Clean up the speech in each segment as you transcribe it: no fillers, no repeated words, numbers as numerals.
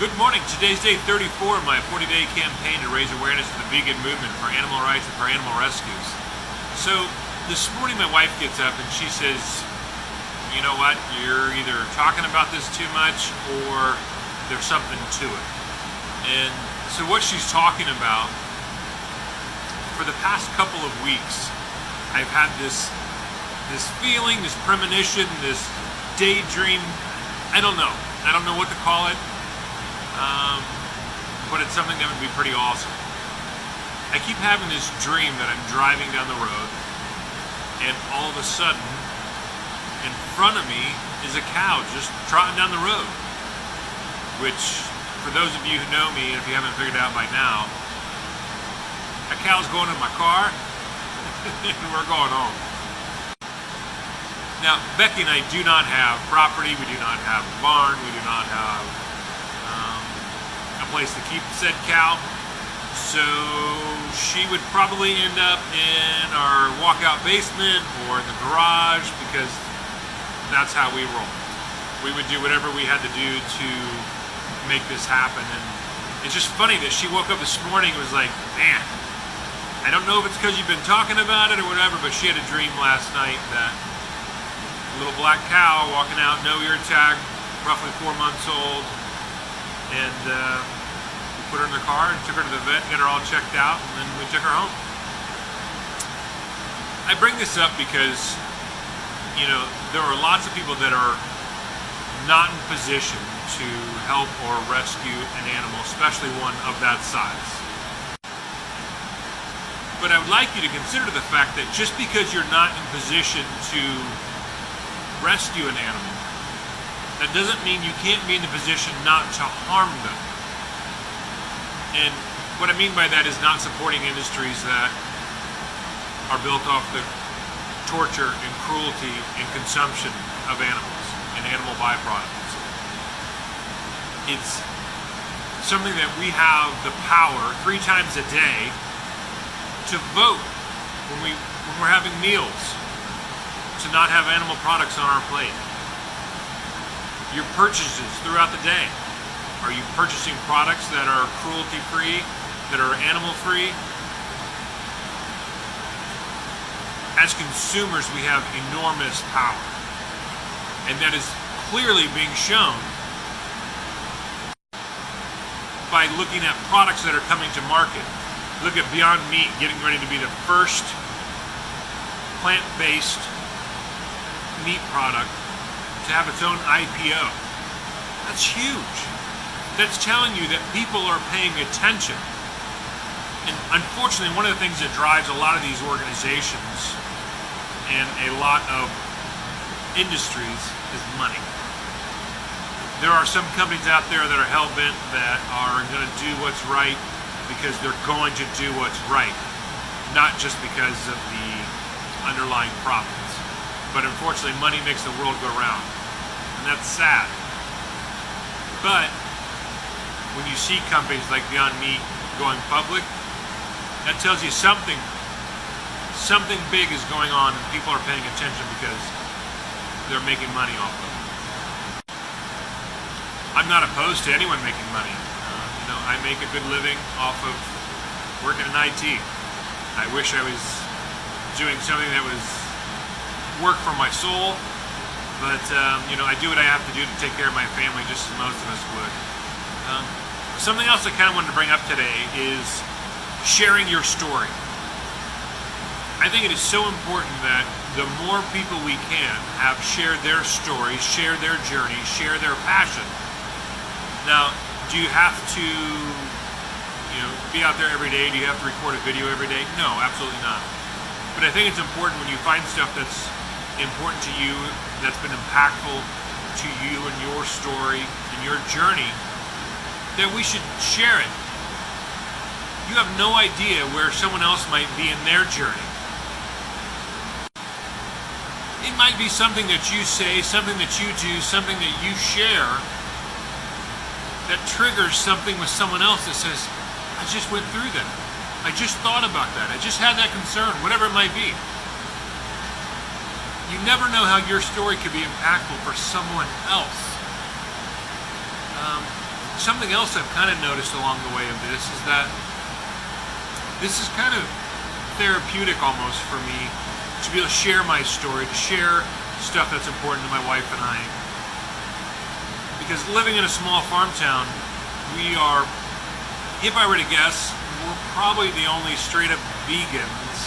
Good morning. Today's day 34 of my 40-day campaign to raise awareness of the vegan movement for animal rights and for animal rescues. So this morning my wife gets up and she says, you know what, you're either talking about this too much or there's something to it. And so what she's talking about, for the past couple of weeks, I've had this feeling, this premonition, this daydream. I don't know what to call it. But it's something that would be pretty awesome. I keep having this dream that I'm driving down the road and all of a sudden in front of me is a cow just trotting down the road, which for those of you who know me, and if you haven't figured it out by now, a cow's going in my car and we're going home. Now, Becky and I do not have property, we do not have a barn, we do not have a place to keep said cow, so she would probably end up in our walkout basement or in the garage because that's how we roll. We would do whatever we had to do to make this happen, and it's just funny that she woke up this morning and was like, man, I don't know if it's because you've been talking about it or whatever, but she had a dream last night that a little black cow walking out, no ear tag, roughly 4 months old, and we put her in the car and took her to the vet, got her all checked out, and then we took her home. I bring this up because, you know, there are lots of people that are not in position to help or rescue an animal, especially one of that size. But I would like you to consider the fact that just because you're not in position to rescue an animal, that doesn't mean you can't be in the position not to harm them. And what I mean by that is not supporting industries that are built off the torture and cruelty and consumption of animals and animal byproducts. It's something that we have the power 3 times a day to vote when we're having meals, to not have animal products on our plate. Your purchases throughout the day. Are you purchasing products that are cruelty-free, that are animal-free? As consumers, we have enormous power. And that is clearly being shown by looking at products that are coming to market. Look at Beyond Meat getting ready to be the first plant-based meat product to have its own IPO. That's huge. That's telling you that people are paying attention. And unfortunately, one of the things that drives a lot of these organizations and a lot of industries is money. There are some companies out there that are hell-bent that are going to do what's right because they're going to do what's right, not just because of the underlying profits. But unfortunately, money makes the world go round, and that's sad. But when you see companies like Beyond Meat going public, that tells you something big is going on, and people are paying attention because they're making money off of it. I'm not opposed to anyone making money. I make a good living off of working in IT. I wish I was doing something that was work for my soul, but I do what I have to do to take care of my family just as most of us would. Something else I kind of wanted to bring up today is sharing your story. I think it is so important that the more people we can have share their stories, share their journey, share their passion. Now, do you have to be out there every day? Do you have to record a video every day? No, absolutely not. But I think it's important when you find stuff that's important to you, that's been impactful to you and your story and your journey, that we should share it. You have no idea where someone else might be in their journey. It might be something that you say, something that you do, something that you share that triggers something with someone else that says, I just went through that. I just thought about that. I just had that concern, whatever it might be. You never know how your story could be impactful for someone else. something else I've kind of noticed along the way of this is that this is kind of therapeutic almost for me to be able to share my story, to share stuff that's important to my wife and I. Because living in a small farm town, we are, if I were to guess, we're probably the only straight up vegans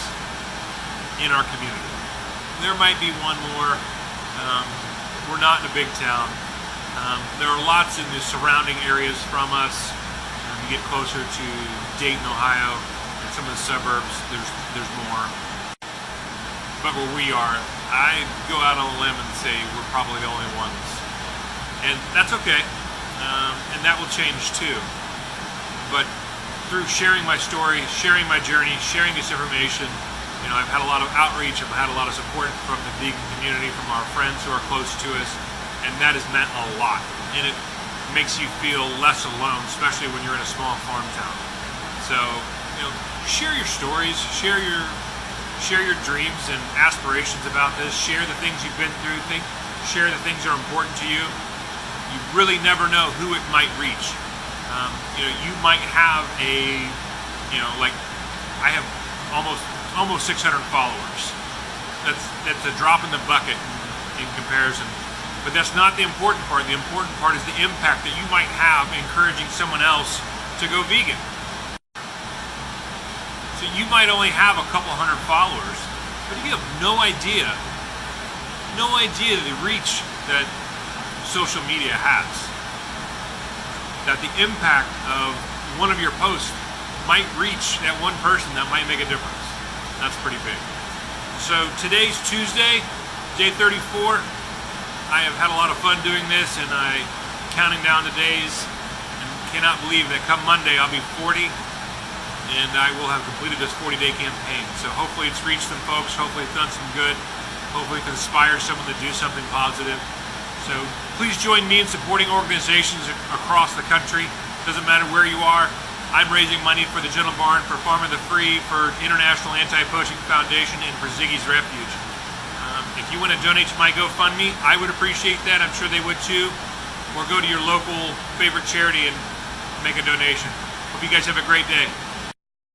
in our community. There might be one more. We're not in a big town. There are lots in the surrounding areas from us. You get closer to Dayton, Ohio, and some of the suburbs, there's more. But where we are, I go out on a limb and say we're probably the only ones. And that's okay. And that will change too. But through sharing my story, sharing my journey, sharing this information, I've had a lot of outreach, I've had a lot of support from the vegan community, from our friends who are close to us, and that has meant a lot. And it makes you feel less alone, especially when you're in a small farm town. So, share your stories, share your dreams and aspirations about this, share the things you've been through, share the things that are important to you. You really never know who it might reach. You might have like I have almost 600 followers. That's a drop in the bucket in comparison. But that's not the important part. The important part is the impact that you might have encouraging someone else to go vegan. So you might only have a couple hundred followers, but you have no idea the reach that social media has. That the impact of one of your posts might reach that one person that might make a difference. That's pretty big. So today's Tuesday, day 34. I have had a lot of fun doing this, and I'm counting down the days and cannot believe that come Monday I'll be 40 and I will have completed this 40-day campaign. So hopefully it's reached some folks, hopefully it's done some good, hopefully it's inspired someone to do something positive. So please join me in supporting organizations across the country. Doesn't matter where you are. I'm raising money for the Gentle Barn, for Farming the Free, for International Anti-Poaching Foundation, and for Ziggy's Refuge. If you want to donate to my GoFundMe, I would appreciate that. I'm sure they would too. Or go to your local favorite charity and make a donation. Hope you guys have a great day.